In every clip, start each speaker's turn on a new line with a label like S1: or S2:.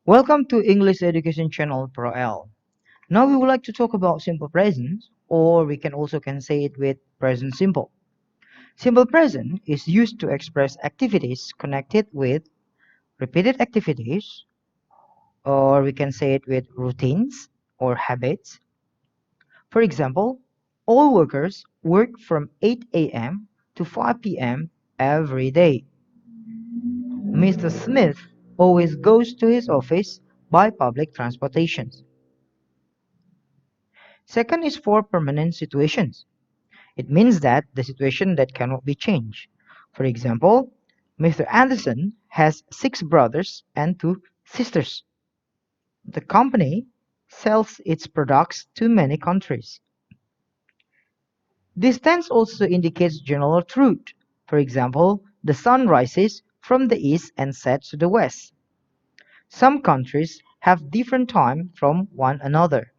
S1: Welcome to English Education Channel Pro L. Now we would like to talk about simple present, or we can say it with present simple. Simple present is used to express activities connected with repeated activities, or we can say it with routines or habits. For example, all workers work from 8 a.m. to 5 p.m. every day. Mr. Smith always goes to his office by public transportation. Second is for permanent situations. It means that the situation that cannot be changed. For example, Mr. Anderson has 6 brothers and 2 sisters. The company sells its products to many countries. This tense also indicates general truth. For example, the sun rises from the east and sets to the west. Some countries have different time from one another.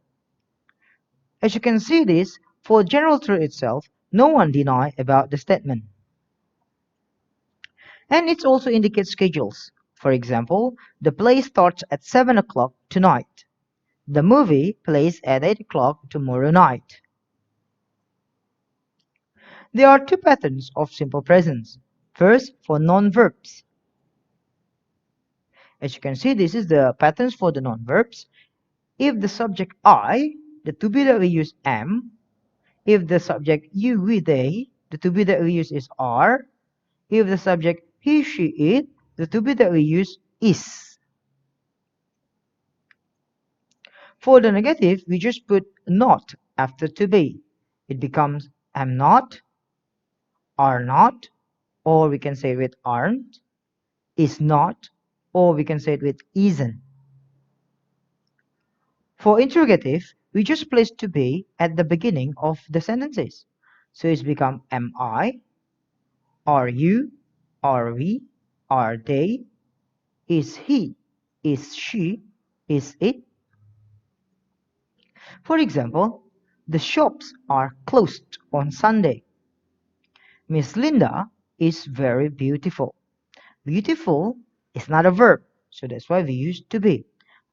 S1: As you can see this, for general truth itself, no one deny about the statement. And it also indicates schedules. For example, the play starts at 7 o'clock tonight. The movie plays at 8 o'clock tomorrow night. There are 2 patterns of simple presence. First, for non-verbs. As you can see, this is the patterns for the non-verbs. If the subject I, the to be that we use am. If the subject you, we, they, the to be that we use is are. If the subject he, she, it, the to be that we use is. For the negative, we just put not after to be. It becomes am not, are not, or we can say it with aren't, is not, or we can say it with isn't. For interrogative, we just place to be at the beginning of the sentences. So it's become am I, are you, are we, are they, is he, is she, is it. For example, the shops are closed on Sunday. Miss Linda is very beautiful. Beautiful is not a verb, so that's why we use to be.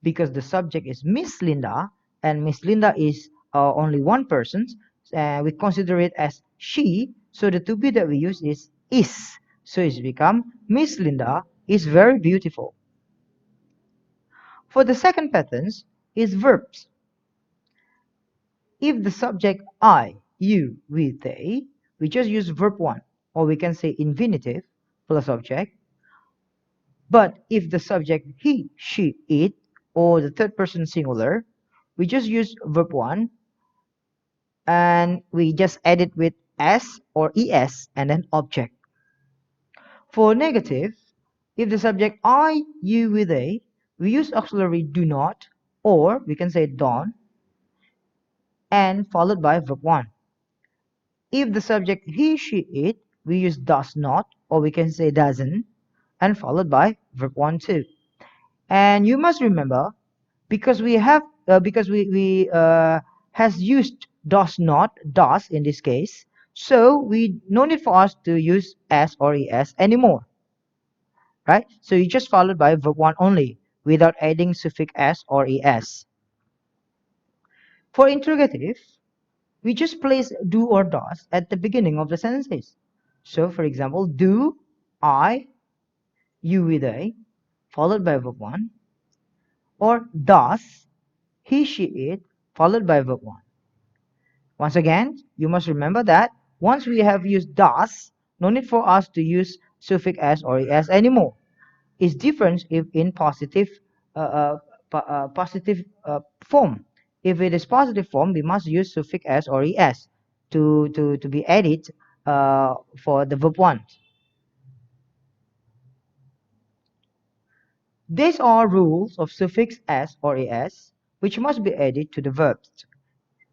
S1: Because the subject is Miss Linda, and Miss Linda is only one person, we consider it as she, so the to be that we use is. So it's become Miss Linda is very beautiful. For the second patterns is verbs. If the subject I, you, we, they, we just use verb 1, or we can say infinitive plus object. But if the subject he, she, it, or the third person singular, we just use verb 1 and we just add it with s or es and then object. For negative, if the subject I, you, we, they, we use auxiliary do not, or we can say don't, and followed by verb 1. If the subject he, she, it, we use does not, or we can say doesn't, and followed by verb 1 too. And you must remember, because we has used does not, does in this case, so we no need for us to use s or es anymore, right? So you just followed by verb 1 only without adding suffix s or es. For interrogative, we just place do or does at the beginning of the sentences. So for example, do I, you, we, they, followed by verb 1, or does he, she, it, followed by verb 1. Once again, you must remember that once we have used does, no need for us to use suffix s or es anymore. It's different if in positive form. If it is positive form, we must use suffix s or es to be added for the verb 1. These are rules of suffix s or es which must be added to the verbs.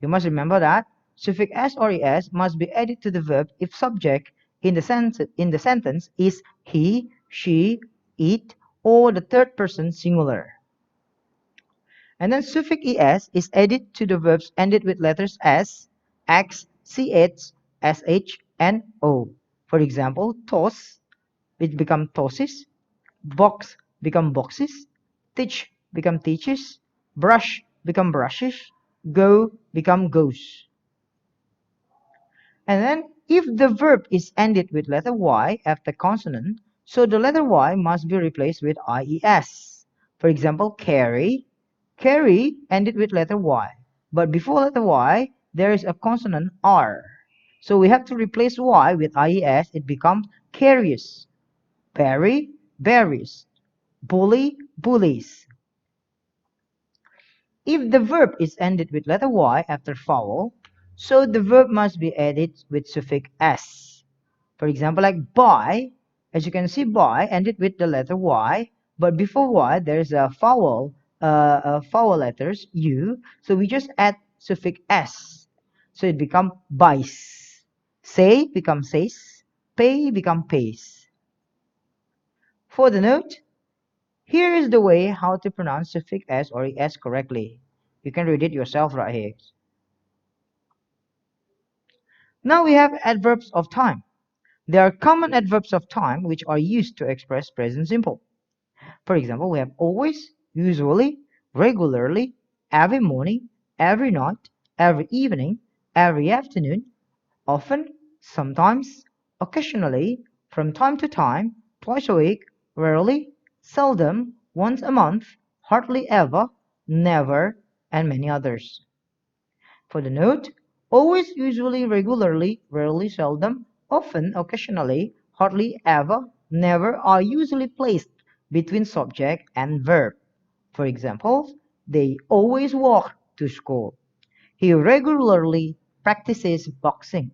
S1: You must remember that suffix s or es must be added to the verb if subject in the sentence is he, she, it, or the third person singular. And then suffix es is added to the verbs ended with letters s, x, ch, sh, and o. For example, toss, which become tosses, box become boxes, teach become teaches, brush become brushes, go become goes. And then if the verb is ended with letter Y after consonant, so the letter Y must be replaced with IES. For example, carry. Carry ended with letter Y. But before letter Y, there is a consonant R. So we have to replace Y with IES. It becomes carries. Berry, berries. Bully, bullies. If the verb is ended with letter Y after vowel, so the verb must be added with suffix S. For example, like buy, as you can see, buy ended with the letter Y, but before Y there's a vowel letters U, so we just add suffix S. So it becomes buys. Say becomes says, pay becomes pays. For the note, here is the way how to pronounce suffix S or ES correctly. You can read it yourself right here. Now we have adverbs of time. There are common adverbs of time which are used to express present simple. For example, we have always, usually, regularly, every morning, every night, every evening, every afternoon, often, sometimes, occasionally, from time to time, twice a week, rarely, seldom, once a month, hardly ever, never, and many others. For the note, always, usually, regularly, rarely, seldom, often, occasionally, hardly ever, never are usually placed between subject and verb. For example, they always walk to school. He regularly practices boxing.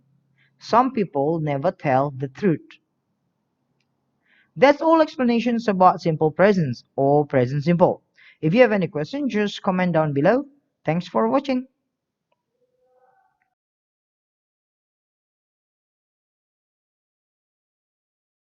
S1: Some people never tell the truth. That's all explanations about simple presence or present simple. If you have any question, just comment down below. Thanks for watching.